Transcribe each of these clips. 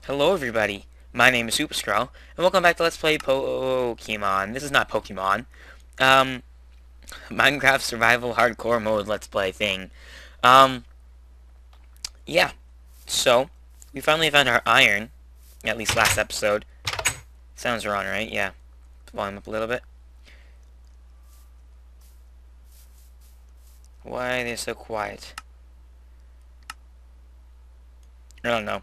Hello everybody, my name is Superscrull, and welcome back to Let's Play Pokemon. This is not Pokemon. Um, Minecraft Survival Hardcore Mode Let's Play thing. Um, yeah, so, we finally found our iron, at least last episode. Sounds are on, right? Yeah. Volume up a little bit. Why are they so quiet? I don't know.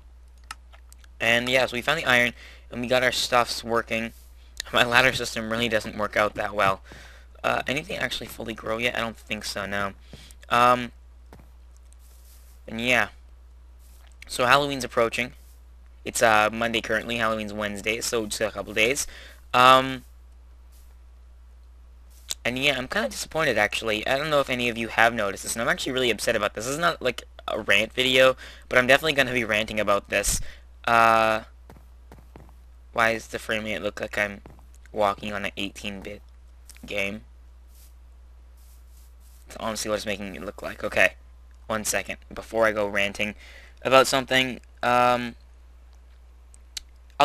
And yeah, so we found the iron, and we got our stuffs working. My ladder system really doesn't work out that well. Anything actually fully grow yet? I don't think so, no. Um, and yeah. So Halloween's approaching. It's Monday currently. Halloween's Wednesday, so just a couple days. Um, and yeah, I'm kind of disappointed actually. I don't know if any of you have noticed this, and I'm actually really upset about this. This is not like a rant video, but I'm definitely going to be ranting about this. Uh, why does the frame rate look like I'm walking on an 18-bit game? That's honestly what it's making it look like. Okay, one second before I go ranting about something. I'll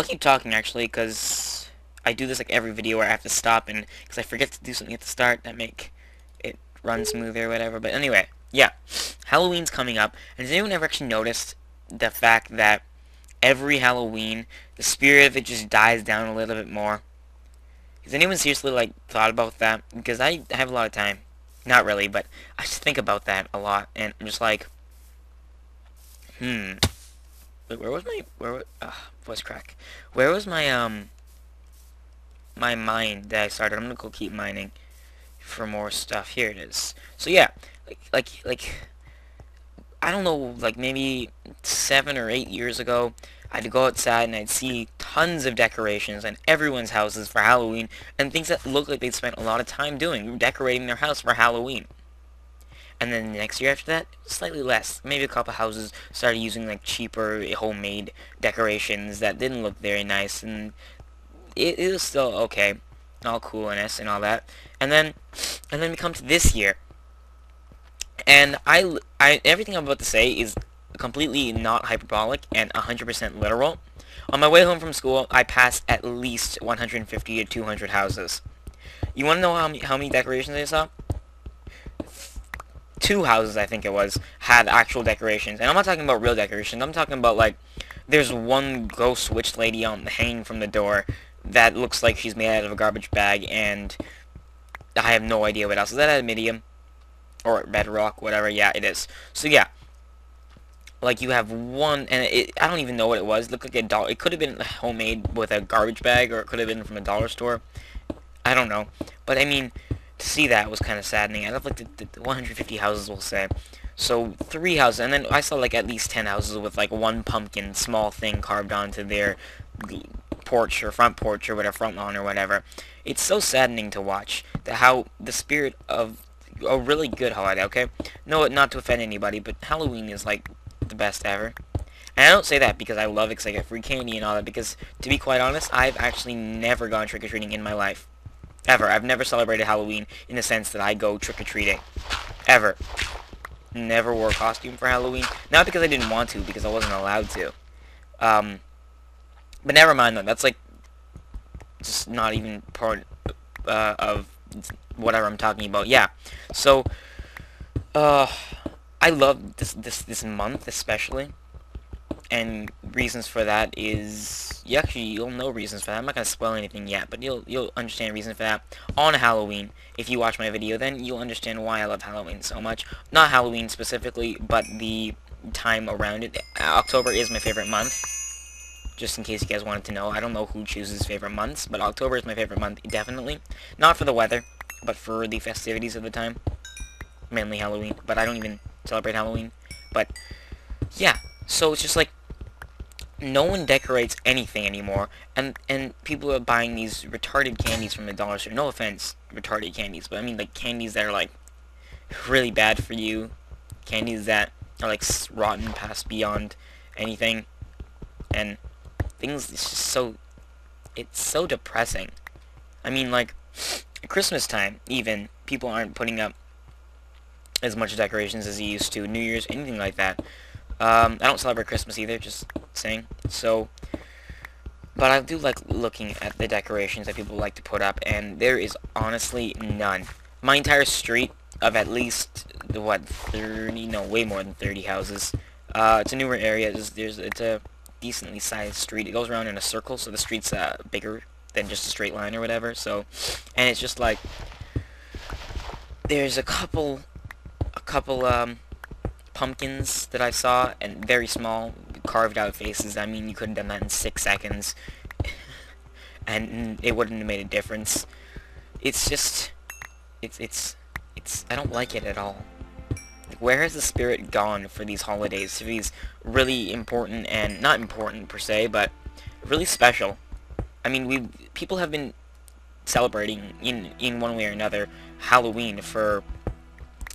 keep talking actually, because I do this like every video where I have to stop, and because I forget to do something at the start that make it run smoother or whatever. But anyway, yeah, Halloween's coming up, and has anyone ever actually noticed the fact that every Halloween the spirit of it just dies down a little bit more? Has anyone seriously like thought about that? Because I have a lot of time. Not really, but I just think about that a lot, and I'm just like, wait, where was voice crack? Where was my mine that I started? I'm gonna go keep mining for more stuff. Here it is. So yeah, like I don't know, like maybe 7 or 8 years ago, I'd go outside and I'd see tons of decorations in everyone's houses for Halloween, and things that look like they'd spent a lot of time doing, decorating their house for Halloween. And then the next year after that, slightly less. Maybe a couple houses started using like cheaper homemade decorations that didn't look very nice, and it was still okay, all coolness and all that. And then we come to this year, and everything I'm about to say is completely not hyperbolic and 100% literal. On my way home from school, I passed at least 150 to 200 houses. You want to know how many decorations I saw? Two houses, I think it was, had actual decorations. And I'm not talking about real decorations. I'm talking about, like, there's one ghost witch lady hanging from the door that looks like she's made out of a garbage bag, and I have no idea what else. Is that aluminium? Or bedrock, whatever. Yeah, it is. So, yeah. Like, you have one, and I don't even know what it was. It looked like a dollar. It could have been homemade with a garbage bag, or it could have been from a dollar store. I don't know. But, I mean, to see that was kind of saddening. I love, like, the 150 houses, we'll say. So, 3 houses, and then I saw, like, at least 10 houses with, like, one pumpkin, small thing carved onto their porch, or front porch, or whatever, front lawn, or whatever. It's so saddening to watch how the spirit of a really good holiday, okay? No, not to offend anybody, but Halloween is, like, the best ever. And I don't say that because I love it because I get free candy and all that, because, to be quite honest, I've actually never gone trick-or-treating in my life. Ever. I've never celebrated Halloween in the sense that I go trick-or-treating. Ever. Never wore a costume for Halloween. Not because I didn't want to, because I wasn't allowed to. But never mind though. That's like just not even part of whatever I'm talking about. Yeah. So, I love this month especially. And reasons for that is, you'll know reasons for that. I'm not gonna spoil anything yet, but you'll understand reasons for that on Halloween. If you watch my video, then you'll understand why I love Halloween so much. Not Halloween specifically, but the time around it. October is my favorite month. Just in case you guys wanted to know, I don't know who chooses favorite months, but October is my favorite month, definitely. Not for the weather, but for the festivities of the time. Mainly Halloween, but I don't even celebrate Halloween. But yeah, so it's just like, no one decorates anything anymore, and people are buying these retarded candies from the dollar store. No offense, retarded candies, but I mean like candies that are like really bad for you, candies that are like rotten past beyond anything, and things. It's just it's so depressing. I mean, like at Christmas time, even people aren't putting up as much decorations as they used to. New Year's, anything like that. I don't celebrate Christmas either, just saying. So, But I do like looking at the decorations that people like to put up, and there is honestly none. My entire street of at least, what, 30, no, way more than 30 houses. It's a newer area. It's a decently sized street. It goes around in a circle, so the street's bigger than just a straight line or whatever. So, and it's just like, there's a couple pumpkins that I saw, and very small, carved out faces. I mean, you could have done that in 6 seconds, and it wouldn't have made a difference. It's just, I don't like it at all. Where has the spirit gone for these holidays, for these really important, and not important per se, but really special? I mean, people have been celebrating in one way or another Halloween for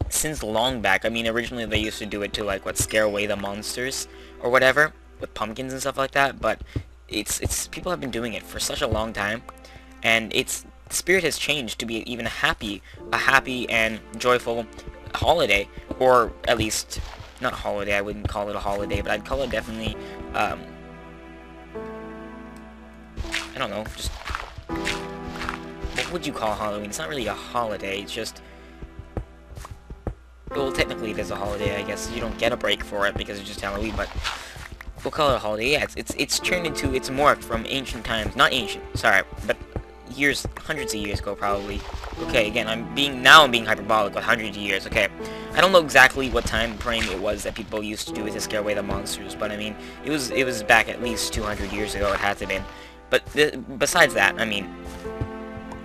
since long back. I mean, originally they used to do it to, like, what, scare away the monsters or whatever with pumpkins and stuff like that, but it's people have been doing it for such a long time, and the spirit has changed to be even a happy and joyful holiday, or at least not holiday. I wouldn't call it a holiday, but I'd call it definitely I don't know, just, what would you call Halloween? It's not really a holiday, it's just, well, technically it is a holiday, I guess. You don't get a break for it because it's just Halloween, but we'll call it a holiday. Yeah, it's turned into, it's morphed from ancient times, not ancient, sorry, but years, hundreds of years ago, probably. Okay, again, I'm being hyperbolic with hundreds of years, okay. I don't know exactly what time frame it was that people used to do it to scare away the monsters, but I mean, it was back at least 200 years ago, it had to be. But besides that, I mean,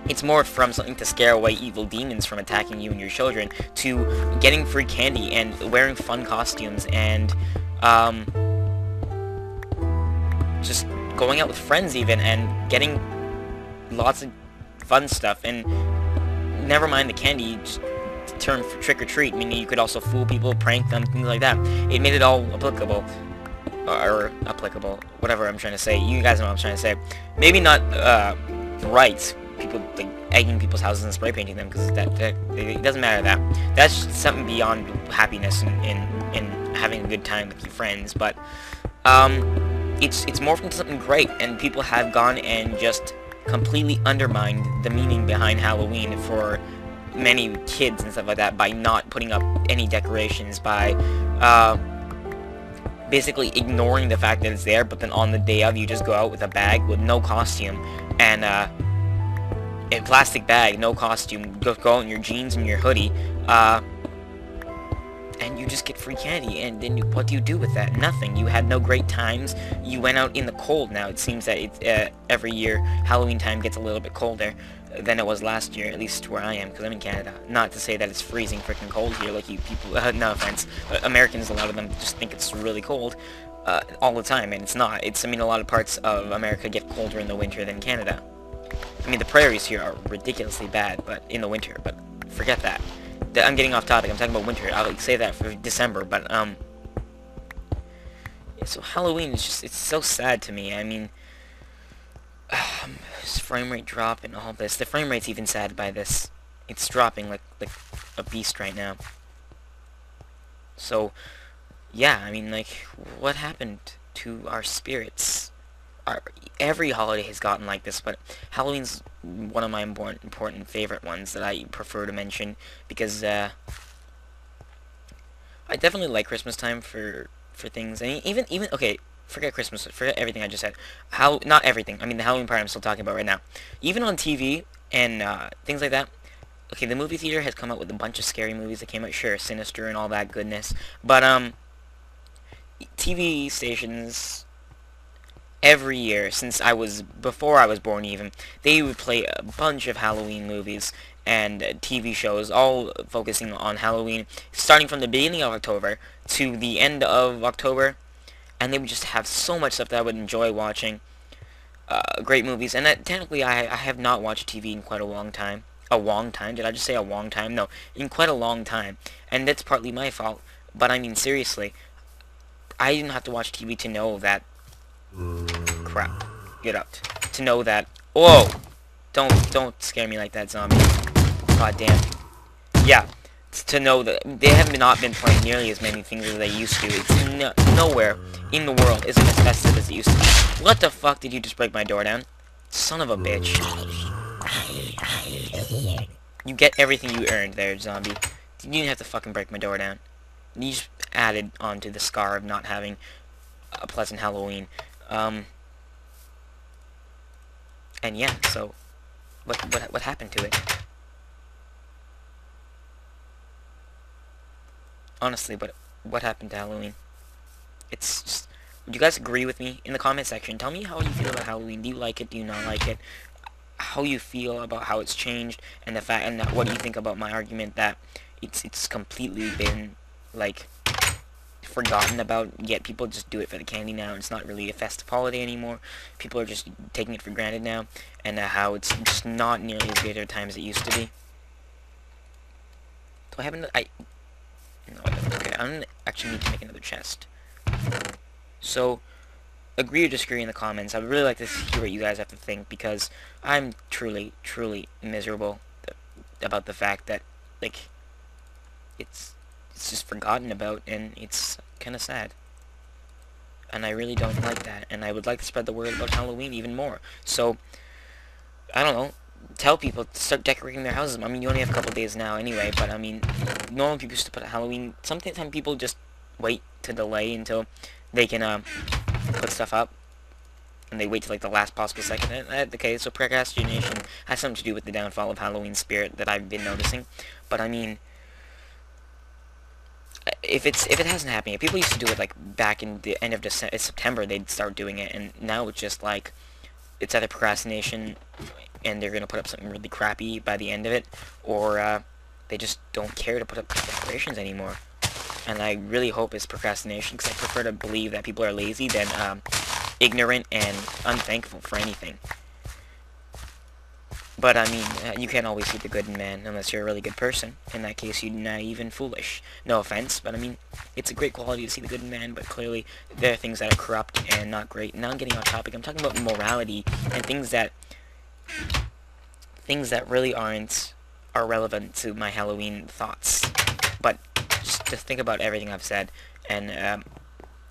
it's more from something to scare away evil demons from attacking you and your children, to getting free candy and wearing fun costumes and just going out with friends even and getting lots of fun stuff. And never mind the candy, just term for trick or treat, meaning you could also fool people, prank them, things like that. It made it all applicable. Or applicable, whatever I'm trying to say. You guys know what I'm trying to say. Maybe not right. People like egging people's houses and spray painting them, because it doesn't matter that. That's something beyond happiness and having a good time with your friends. But it's morphed into something great, and people have gone and just completely undermined the meaning behind Halloween for many kids and stuff like that by not putting up any decorations, by basically ignoring the fact that it's there, but then on the day of, you just go out with a bag with no costume, and a plastic bag, no costume, go out in your jeans and your hoodie, and you just get free candy, and then what do you do with that? Nothing. You had no great times. You went out in the cold. Now it seems that every year Halloween time gets a little bit colder than it was last year, at least where I am, because I'm in Canada. Not to say that it's freezing freaking cold here, like you people, no offense, Americans, a lot of them just think it's really cold all the time, and it's not. I mean, a lot of parts of America get colder in the winter than Canada. I mean, the prairies here are ridiculously bad, but in the winter, but forget that. I'm getting off topic. I'm talking about winter. I'll say that for December, but yeah, so Halloween is just, it's so sad to me. I mean, this frame rate drop and all this. The frame rate's even sad by this. It's dropping like a beast right now. So yeah, I mean, like, what happened to our spirits? Every holiday has gotten like this, but Halloween's one of my important favorite ones that I prefer to mention, because I definitely like Christmas time for things. I mean, even okay, forget Christmas, forget everything I just said. Not everything. I mean, the Halloween part I'm still talking about right now. Even on TV and things like that. Okay, the movie theater has come out with a bunch of scary movies that came out, sure, Sinister and all that goodness, but TV stations every year since before I was born even, they would play a bunch of Halloween movies and TV shows, all focusing on Halloween, starting from the beginning of October to the end of October, and they would just have so much stuff that I would enjoy watching. Great movies, and technically I have not watched TV in quite a long time. A long time? Did I just say a long time? No, in quite a long time, and that's partly my fault, but I mean, seriously, I didn't have to watch TV to know that. Crap. Get out. To know that. Whoa! Don't scare me like that, zombie. God damn. Yeah. To know that they have not been playing nearly as many things as they used to. It's nowhere in the world isn't as festive as it used to be. What the fuck did you just break my door down? Son of a bitch. You get everything you earned there, zombie. You didn't have to fucking break my door down. You just added onto the scar of not having a pleasant Halloween. And yeah, so what happened to it? Honestly, what happened to Halloween? It's just, would you guys agree with me in the comment section? Tell me how you feel about Halloween. Do you like it? Do you not like it? How you feel about how it's changed, and the fact, and what do you think about my argument that it's completely been like forgotten about, yet people just do it for the candy now. It's not really a festive holiday anymore. People are just taking it for granted now, and how it's just not nearly as great a time as it used to be. Do I have another? No, I don't. Okay, I'm gonna actually need to make another chest. So, agree or disagree in the comments. I would really like to hear what you guys have to think, because I'm truly, truly miserable about the fact that, like, it's just forgotten about, and it's kind of sad. And I really don't like that, and I would like to spread the word about Halloween even more. So, I don't know, tell people to start decorating their houses. I mean, you only have a couple days now anyway, but I mean, normal people used to put Halloween, sometimes people just wait to delay until they can, put stuff up, and they wait till like the last possible second. Okay, so procrastination has something to do with the downfall of Halloween spirit that I've been noticing. But I mean, if it hasn't happened yet, people used to do it like back in the end of September, they'd start doing it, and now it's just like it's either procrastination and they're gonna put up something really crappy by the end of it, or they just don't care to put up decorations anymore. And I really hope it's procrastination, because I prefer to believe that people are lazy than ignorant and unthankful for anything. But I mean, you can't always see the good in man unless you're a really good person. In that case, you're naive and foolish. No offense, but I mean, it's a great quality to see the good in man, but clearly there are things that are corrupt and not great. Now I'm getting off topic. I'm talking about morality and things that really are relevant to my Halloween thoughts. But just to think about everything I've said, and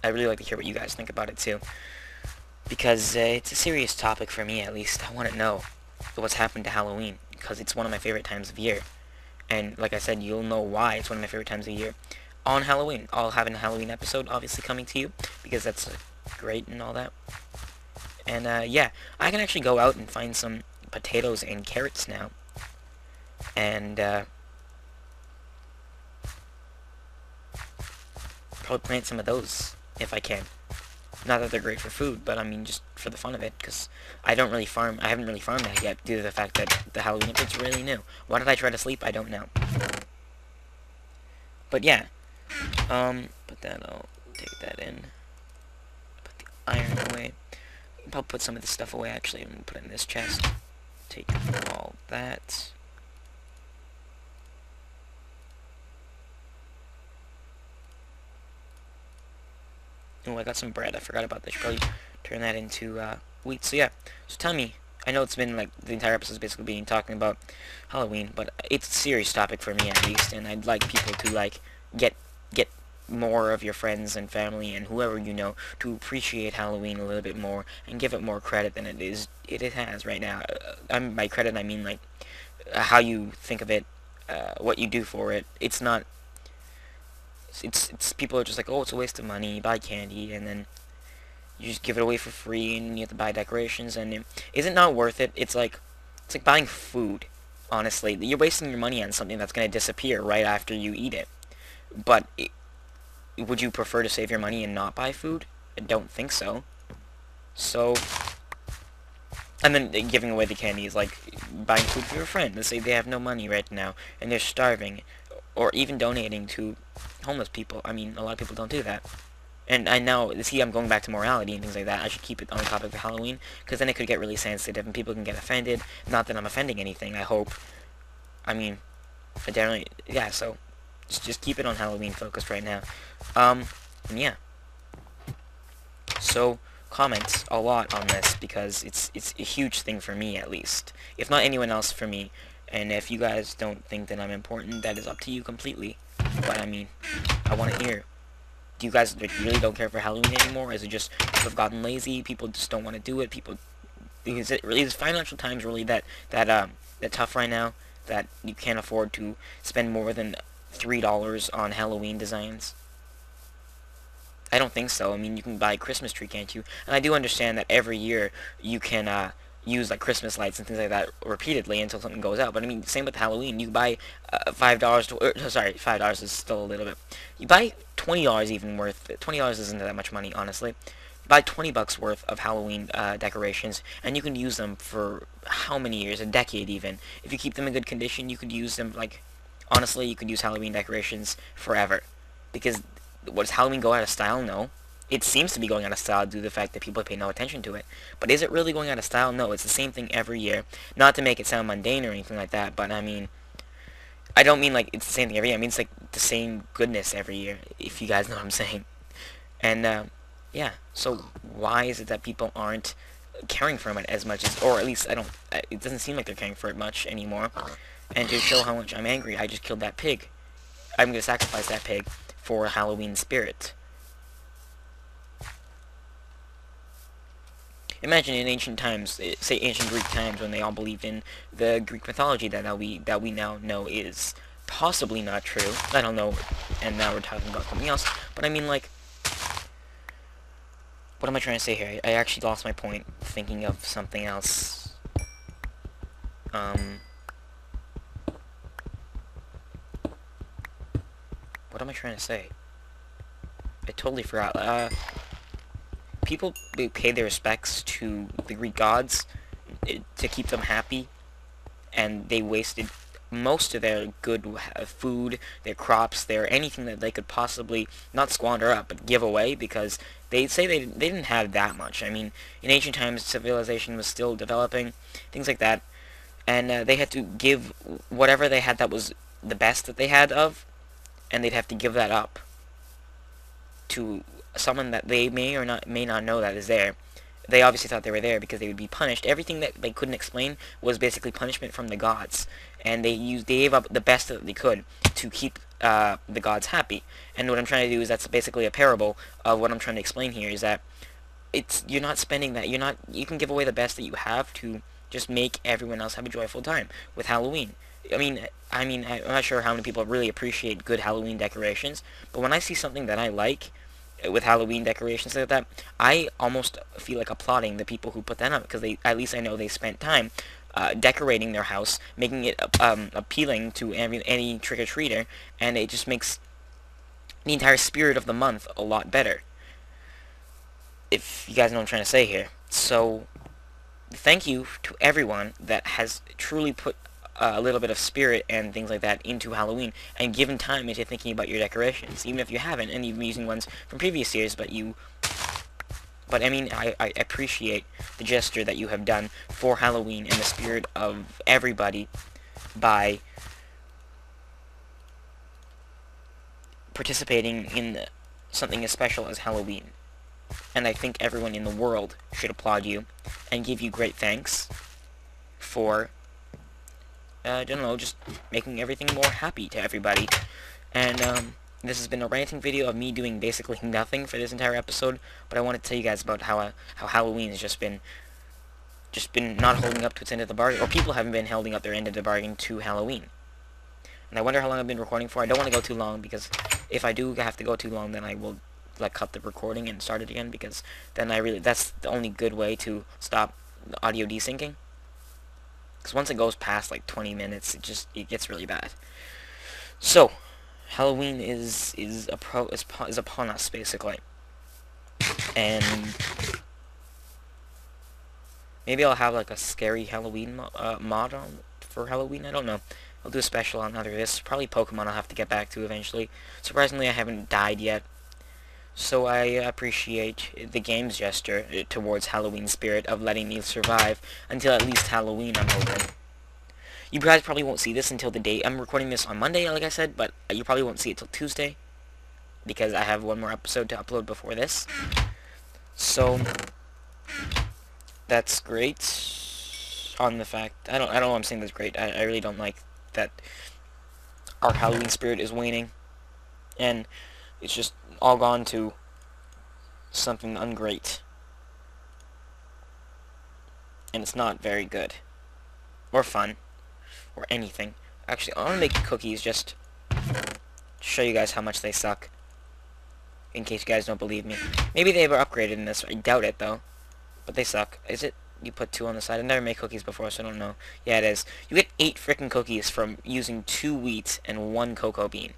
I really like to hear what you guys think about it too, because it's a serious topic for me, at least. I want to know what's happened to Halloween, because it's one of my favorite times of year, and like I said, you'll know why it's one of my favorite times of year on Halloween. I'll have a Halloween episode obviously coming to you, because that's great and all that. And yeah, I can actually go out and find some potatoes and carrots now, and probably plant some of those if I can. Not that they're great for food, but I mean just for the fun of it, because I haven't really farmed that yet due to the fact that the Halloween episode's really new. Why did I try to sleep? I don't know. But yeah, but then I'll take that in, put the iron away. I'll put some of this stuff away actually, and put it in this chest. Take all that. Oh, I got some bread. I forgot about this. Probably turn that into wheat. So yeah. So tell me. I know it's been like the entire episode is basically being talking about Halloween, but it's a serious topic for me at least, and I'd like people to like get more of your friends and family and whoever you know to appreciate Halloween a little bit more and give it more credit than it has right now. By credit I mean like how you think of it, what you do for it. It's not. It's people are just like, oh, it's a waste of money, buy candy, and then you just give it away for free, and you have to buy decorations, and is it not worth it? It's like buying food, honestly. You're wasting your money on something that's going to disappear right after you eat it. But would you prefer to save your money and not buy food? I don't think so. So, and then giving away the candy is like buying food for your friend. Let's say they have no money right now, and they're starving, or even donating to homeless people. I mean, a lot of people don't do that. And I know, see, I'm going back to morality and things like that. I should keep it on the topic of Halloween, because then it could get really sensitive and people can get offended. Not that I'm offending anything, I hope. I mean, I generally, yeah, so just keep it on Halloween focused right now. And yeah. So, comment a lot on this, because it's a huge thing for me, at least. If not anyone else, for me. And if you guys don't think that I'm important, that is up to you completely. But I mean, I want to hear. Do you guys really don't care for Halloween anymore? Is it just people have gotten lazy? People just don't want to do it? Is financial times really that tough right now that you can't afford to spend more than $3 on Halloween designs? I don't think so. I mean, you can buy a Christmas tree, can't you? And I do understand that every year you can use like Christmas lights and things like that repeatedly until something goes out. But I mean, same with Halloween. You buy $5 sorry, $5 is still a little bit. You buy $20 even worth. $20 isn't that much money, honestly. You buy 20 bucks worth of Halloween decorations, and you can use them for how many years? A decade even. If you keep them in good condition, you could use them like. Honestly, you could use Halloween decorations forever, because does Halloween go out of style? No. It seems to be going out of style due to the fact that people pay no attention to it. But is it really going out of style? No, it's the same thing every year. Not to make it sound mundane or anything like that, but I mean, I don't mean like it's the same thing every year. I mean it's like the same goodness every year, if you guys know what I'm saying. And yeah, so why is it that people aren't caring for it as much as, or at least it doesn't seem like they're caring for it much anymore. And to show how much I'm angry, I just killed that pig. I'm going to sacrifice that pig for Halloween spirit. Imagine in ancient times, say ancient Greek times, when they all believed in the Greek mythology that we now know is possibly not true. I don't know, and now we're talking about something else. But I mean, like, what am I trying to say here? I actually lost my point thinking of something else. What am I trying to say? I totally forgot. People pay their respects to the Greek gods to keep them happy, and they wasted most of their good food, their crops, their anything that they could possibly not squander up, but give away, because they say they didn't have that much. I mean, in ancient times, civilization was still developing, things like that, and they had to give whatever they had that was the best that they had of, and they'd have to give that up to someone that they may not know that is there. They obviously thought they were there because they would be punished. Everything that they couldn't explain was basically punishment from the gods, and they gave up the best that they could to keep the gods happy. And what I'm trying to do is, that's basically a parable of what I'm trying to explain here, is that you're not spending that, you can give away the best that you have to just make everyone else have a joyful time with Halloween. I'm not sure how many people really appreciate good Halloween decorations, but when I see something that I like with Halloween decorations like that, I almost feel like applauding the people who put that up, because at least I know they spent time decorating their house, making it appealing to any trick-or-treater, and it just makes the entire spirit of the month a lot better, if you guys know what I'm trying to say here. So, thank you to everyone that has truly put a little bit of spirit and things like that into Halloween, and given time into thinking about your decorations, even if you haven't, and you've been using ones from previous years, but I mean, I appreciate the gesture that you have done for Halloween and the spirit of everybody by participating in something as special as Halloween. And I think everyone in the world should applaud you and give you great thanks for I don't know, just making everything more happy to everybody. And this has been a ranting video of me doing basically nothing for this entire episode, but I want to tell you guys about how Halloween has just been not holding up to its end of the bargain, or people haven't been holding up their end of the bargain to Halloween. And I wonder how long I've been recording for. I don't want to go too long, because if I do have to go too long, then I will like cut the recording and start it again, because then that's the only good way to stop the audio desyncing. Because once it goes past like 20 minutes, it gets really bad. So, Halloween is upon us, basically. And maybe I'll have like a scary Halloween mod on for Halloween. I don't know. I'll do a special on either this. Probably Pokemon I'll have to get back to eventually. Surprisingly, I haven't died yet. So I appreciate the game's gesture towards Halloween spirit of letting me survive until at least Halloween, I'm hoping. You guys probably won't see this until the day. I'm recording this on Monday, like I said, but you probably won't see it till Tuesday, because I have one more episode to upload before this. So that's great. On the fact, I don't know why I'm saying that's great. I really don't like that our Halloween spirit is waning, and it's just all gone to something ungreat. And it's not very good. Or fun. Or anything. Actually, I want to make cookies just to show you guys how much they suck. In case you guys don't believe me. Maybe they were upgraded in this. I doubt it, though. But they suck. Is it? You put 2 on the side. I've never made cookies before, so I don't know. Yeah, it is. You get 8 frickin' cookies from using 2 wheat and 1 cocoa bean.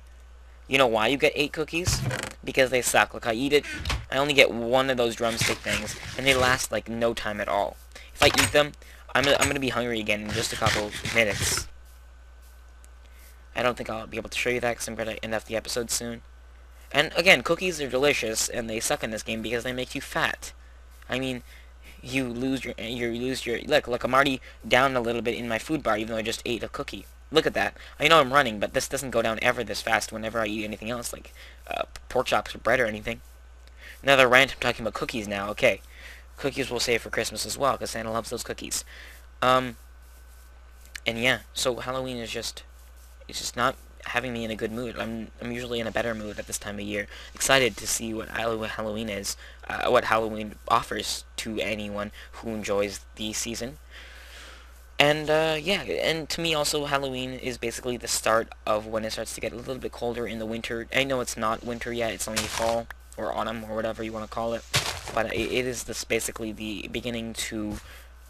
You know why you get 8 cookies? Because they suck. Look, I eat it. I only get 1 of those drumstick things, and they last, like, no time at all. If I eat them, I'm gonna be hungry again in just a couple minutes. I don't think I'll be able to show you that, because I'm gonna end up the episode soon. And, again, cookies are delicious, and they suck in this game because they make you fat. I mean, you lose your look, I'm already down a little bit in my food bar, even though I just ate a cookie. Look at that. I know I'm running, but this doesn't go down ever this fast whenever I eat anything else, like pork chops or bread or anything. Another rant, I'm talking about cookies now. Okay. Cookies we'll save for Christmas as well, because Santa loves those cookies. And yeah, so Halloween is just, it's just not having me in a good mood. I'm usually in a better mood at this time of year. Excited to see what Halloween is, what Halloween offers to anyone who enjoys the season. And, yeah, and to me also, Halloween is basically the start of when it starts to get a little bit colder in the winter. I know it's not winter yet, it's only fall, or autumn, or whatever you want to call it. But it is this basically the beginning to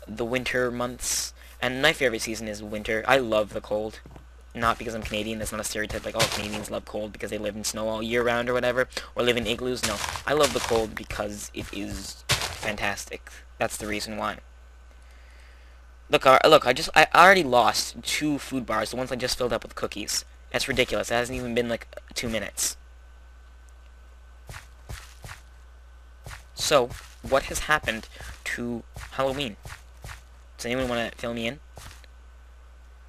the winter months. And my favorite season is winter. I love the cold. Not because I'm Canadian, that's not a stereotype, like, oh, Canadians love cold because they live in snow all year round or whatever, or live in igloos. No, I love the cold because it is fantastic. That's the reason why. Look, I already lost 2 food bars, the ones I just filled up with cookies. That's ridiculous. It hasn't even been, like, 2 minutes. So, what has happened to Halloween? Does anyone want to fill me in?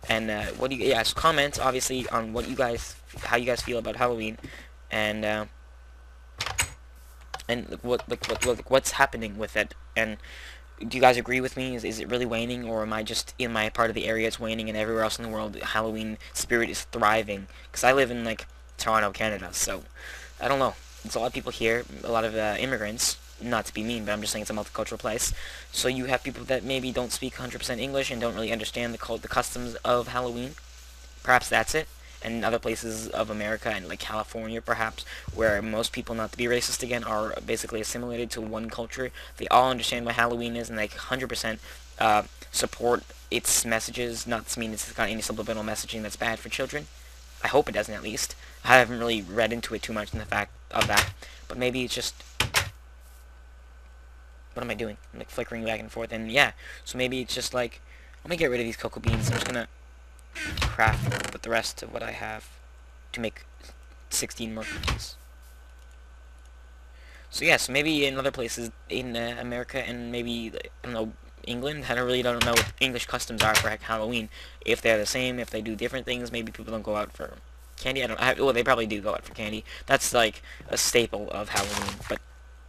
And what do you guys comment obviously on what you guys, how you guys feel about Halloween, and what's happening with it, and do you guys agree with me? Is it really waning, or am I just in my part of the area it's waning, and everywhere else in the world the Halloween spirit is thriving? Because I live in like Toronto, Canada, so I don't know. There's a lot of people here, a lot of immigrants. Not to be mean, but I'm just saying it's a multicultural place. So you have people that maybe don't speak 100% English and don't really understand the customs of Halloween. Perhaps that's it. And in other places of America and like California, perhaps, where most people, not to be racist again, are basically assimilated to one culture. They all understand what Halloween is and like 100% support its messages. Not to mean it's got any subliminal messaging that's bad for children. I hope it doesn't, at least. I haven't really read into it too much in the fact of that. But maybe it's just... What am I doing? I'm like flickering back and forth, and yeah, so maybe it's just like, I'm gonna get rid of these cocoa beans. I'm just gonna craft with the rest of what I have to make 16 more cookies. So yeah, so maybe in other places in America and maybe, I don't know, England, I really don't know what English customs are for Halloween. If they're the same, if they do different things, maybe people don't go out for candy. Well, they probably do go out for candy. That's like a staple of Halloween, but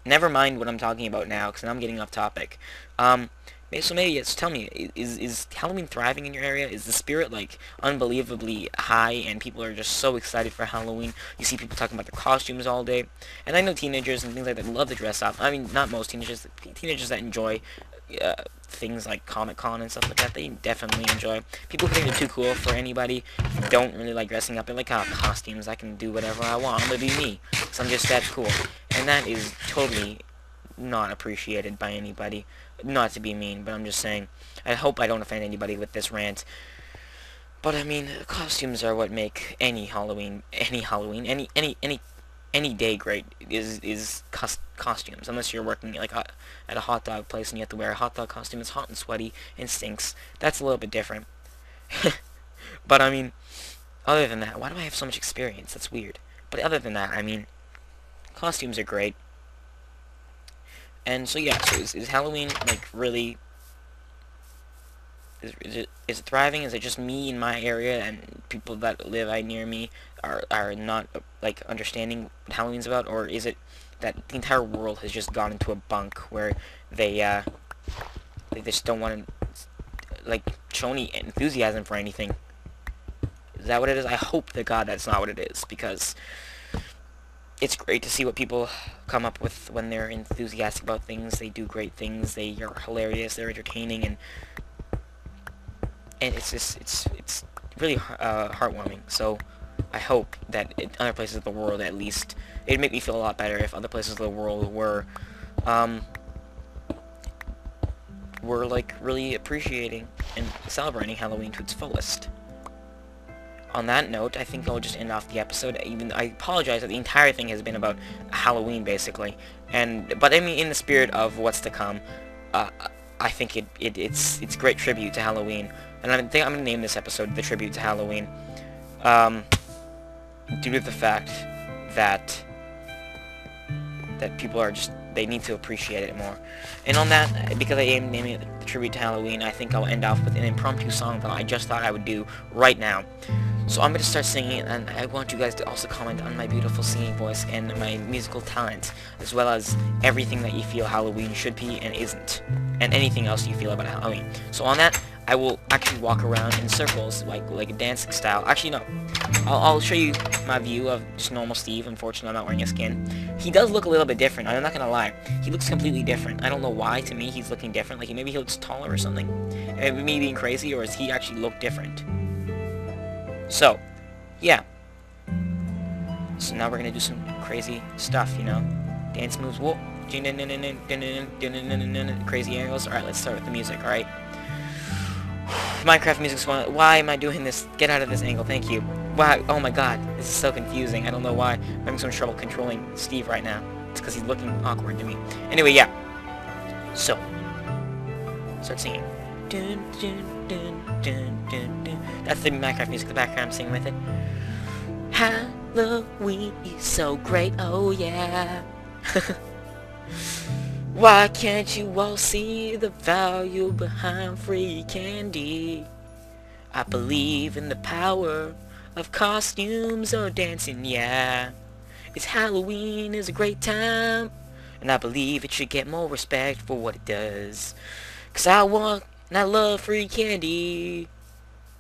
never mind what I'm talking about now, because now I'm getting off topic. So maybe, yes, tell me, is Halloween thriving in your area? Is the spirit, like, unbelievably high, and people are just so excited for Halloween? You see people talking about their costumes all day. And I know teenagers and things like that love to dress up. I mean, not most teenagers. Teenagers that enjoy things like Comic-Con and stuff like that, they definitely enjoy. People who think they're too cool for anybody don't really like dressing up in, like, costumes. I can do whatever I want. I'm gonna be me, because I'm just that cool. And that is totally not appreciated by anybody. Not to be mean, but I'm just saying, I hope I don't offend anybody with this rant. But I mean, costumes are what make any day great. Is costumes. Unless you're working like at a hot dog place and you have to wear a hot dog costume. It's hot and sweaty and stinks. That's a little bit different. But I mean, other than that, why do I have so much experience? That's weird. But other than that, I mean, costumes are great. And so yeah, so is Halloween like really, is it thriving? Is it just me in my area and people that live near me are not like understanding what Halloween's about, or is it that the entire world has just gone into a bunk where they just don't want to like show any enthusiasm for anything? Is that what it is? I hope to God that's not what it is, because it's great to see what people come up with when they're enthusiastic about things. They do great things. They are hilarious. They're entertaining, and it's just it's really heartwarming. So I hope that in other places of the world, at least, it'd make me feel a lot better if other places of the world were like really appreciating and celebrating Halloween to its fullest. On that note, I think I'll just end off the episode. Even I apologize that the entire thing has been about Halloween, basically, but I mean, in the spirit of what's to come, I think it's great tribute to Halloween, and I think I'm gonna name this episode "The Tribute to Halloween," due to the fact that people are just, they need to appreciate it more. And on that, because I am naming it the Tribute to Halloween, I think I'll end off with an impromptu song that I just thought I would do right now. So I'm going to start singing, and I want you guys to also comment on my beautiful singing voice and my musical talent, as well as everything that you feel Halloween should be and isn't, and anything else you feel about Halloween. So on that, I will actually walk around in circles, like a dancing style. Actually, no. I'll show you my view of just normal Steve. Unfortunately, I'm not wearing a skin. He does look a little bit different. I'm not gonna lie. He looks completely different. I don't know why. To me, he's looking different. Like, maybe he looks taller or something. Me being crazy, or does he actually look different? So, yeah. So now we're gonna do some crazy stuff, you know? Dance moves. Whoa. Crazy angles. Alright, let's start with the music, alright? Minecraft music's one. Why am I doing this? Get out of this angle, thank you. Wow, oh my god, this is so confusing. I don't know why I'm having so much trouble controlling Steve right now. It's because he's looking awkward to me. Anyway, yeah. So, start singing. Dun, dun, dun, dun, dun, dun. That's the Minecraft music in the background. I'm singing with it. Halloween is so great, oh yeah. Why can't you all see the value behind free candy? I believe in the power of costumes or dancing, yeah. It's Halloween is a great time, and I believe it should get more respect for what it does. 'Cause I want and I love free candy.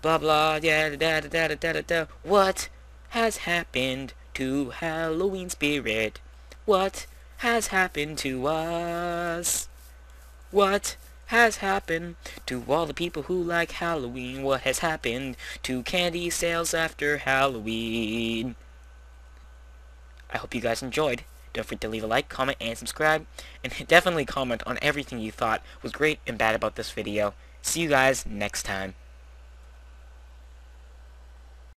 Blah blah, da da da da da da da. What has happened to Halloween spirit? What has happened to us? What has happened to all the people who like Halloween? What has happened to candy sales after Halloween? I hope you guys enjoyed. Don't forget to leave a like, comment, and subscribe. And definitely comment on everything you thought was great and bad about this video. See you guys next time.